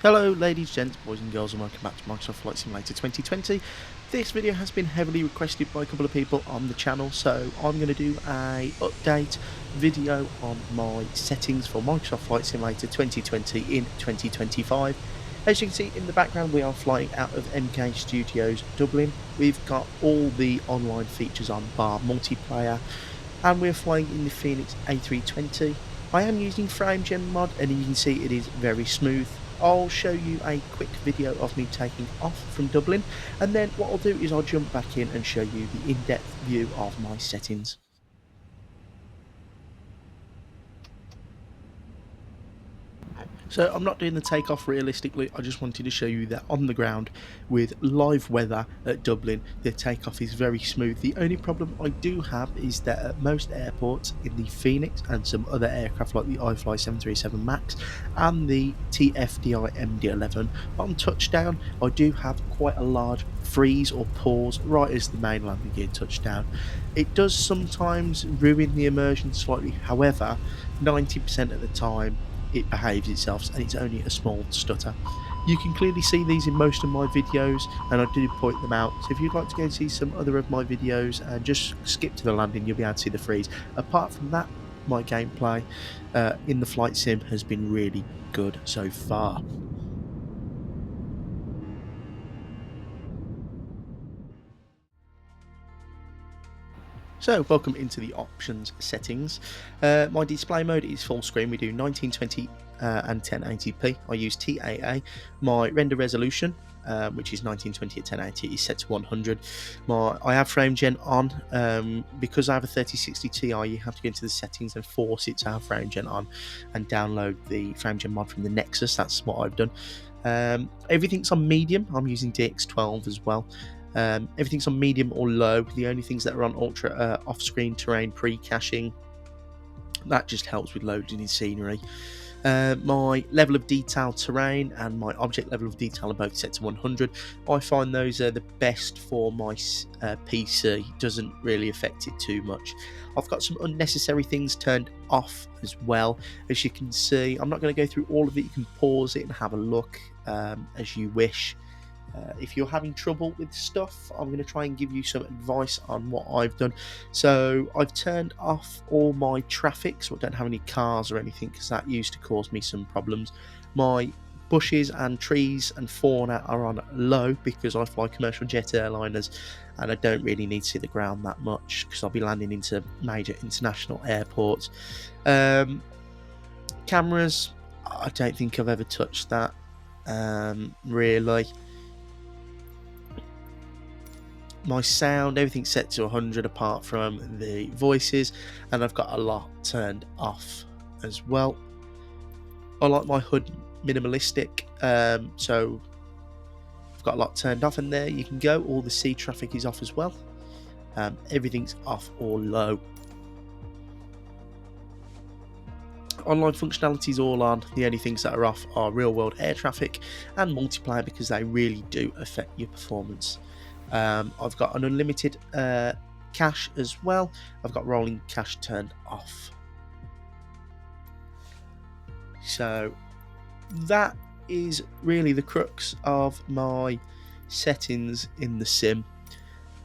Hello ladies, gents, boys and girls, and welcome back to Microsoft Flight Simulator 2020. This video has been heavily requested by a couple of people on the channel, so I'm going to do a update video on my settings for Microsoft Flight Simulator 2020 in 2025. As you can see in the background, we are flying out of MK Studios Dublin. We've got all the online features on bar multiplayer, and we're flying in the Phoenix A320. I am using FrameGen mod, and you can see it is very smooth. I'll show you a quick video of me taking off from Dublin, and then what I'll do is I'll jump back in and show you the in-depth view of my settings. So I'm not doing the takeoff realistically, I just wanted to show you that on the ground with live weather at Dublin, the takeoff is very smooth. The only problem I do have is that at most airports in the Phoenix and some other aircraft like the iFly 737 MAX and the TFDI MD-11, on touchdown I do have quite a large freeze or pause right as the main landing gear touchdown. It does sometimes ruin the immersion slightly, however 90% of the time it behaves itself and it's only a small stutter. You can clearly see these in most of my videos and I do point them out, so if you'd like to go and see some other of my videos and just skip to the landing, you'll be able to see the freeze. Apart from that, my gameplay in the flight sim has been really good so far. So welcome into the options settings. My display mode is full screen. We do 1920 and 1080p. I use TAA. My render resolution, which is 1920 at 1080, is set to 100. I have FrameGen on because I have a 3060 Ti. You have to go into the settings and force it to have FrameGen on, and download the FrameGen mod from the Nexus. That's what I've done. Everything's on medium. I'm using DX12 as well. Everything's on medium or low. The only things that are on ultra off-screen terrain pre-caching. That just helps with loading in scenery. My level of detail terrain and my object level of detail are both set to 100. I find those are the best for my PC. Doesn't really affect it too much. I've got some unnecessary things turned off as well. As you can see, I'm not going to go through all of it. You can pause it and have a look as you wish. If you're having trouble with stuff, I'm going to try and give you some advice on what I've done. So I've turned off all my traffic, so I don't have any cars or anything, because that used to cause me some problems. My bushes and trees and fauna are on low because I fly commercial jet airliners and I don't really need to see the ground that much because I'll be landing into major international airports. Cameras, I don't think I've ever touched that really. My sound, everything's set to 100 apart from the voices, and I've got a lot turned off as well. I like my HUD minimalistic, so I've got a lot turned off, and there you can go. All the sea traffic is off as well. Everything's off or low. Online functionality is all on. The only things that are off are real world air traffic and multiplayer, because they really do affect your performance. I've got an unlimited cache as well. I've got rolling cache turned off. So that is really the crux of my settings in the sim.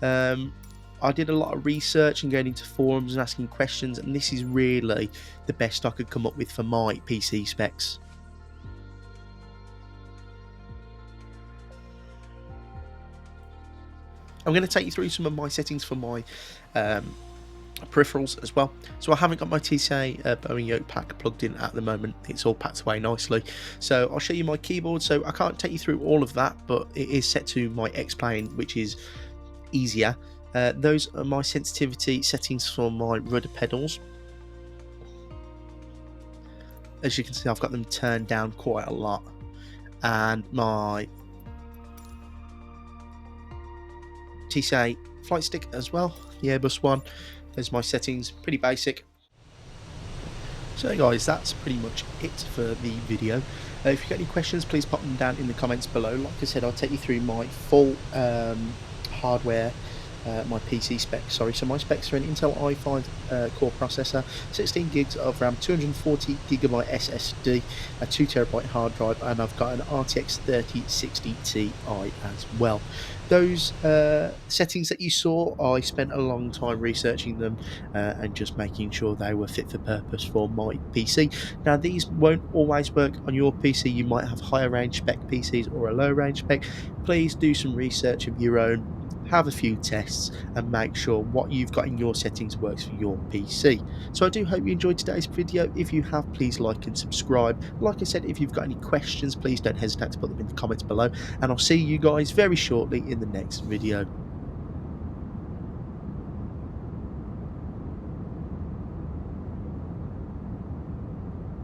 I did a lot of research and going into forums and asking questions, and this is really the best I could come up with for my PC specs. I'm going to take you through some of my settings for my peripherals as well. So I haven't got my TCA Boeing yoke pack plugged in at the moment. It's all packed away nicely. So I'll show you my keyboard. So I can't take you through all of that, but it is set to my X-Plane, which is easier. Those are my sensitivity settings for my rudder pedals. As you can see, I've got them turned down quite a lot. And my TCA flight stick as well, the Airbus one. There's my settings, pretty basic. So guys, that's pretty much it for the video. If you've got any questions, please pop them down in the comments below. Like I said, I'll take you through my full hardware my PC specs, sorry. So my specs are an Intel i5 core processor, 16 gigs of RAM, 240 gigabyte SSD, a 2 terabyte hard drive, and I've got an RTX 3060 Ti as well. Those settings that you saw, I spent a long time researching them and just making sure they were fit for purpose for my PC. Now, these won't always work on your PC. You might have higher range spec PCs or a low range spec. Please do some research of your own, have a few tests, and make sure what you've got in your settings works for your PC. So I do hope you enjoyed today's video. If you have, please like and subscribe. Like I said, if you've got any questions, please don't hesitate to put them in the comments below, and I'll see you guys very shortly in the next video.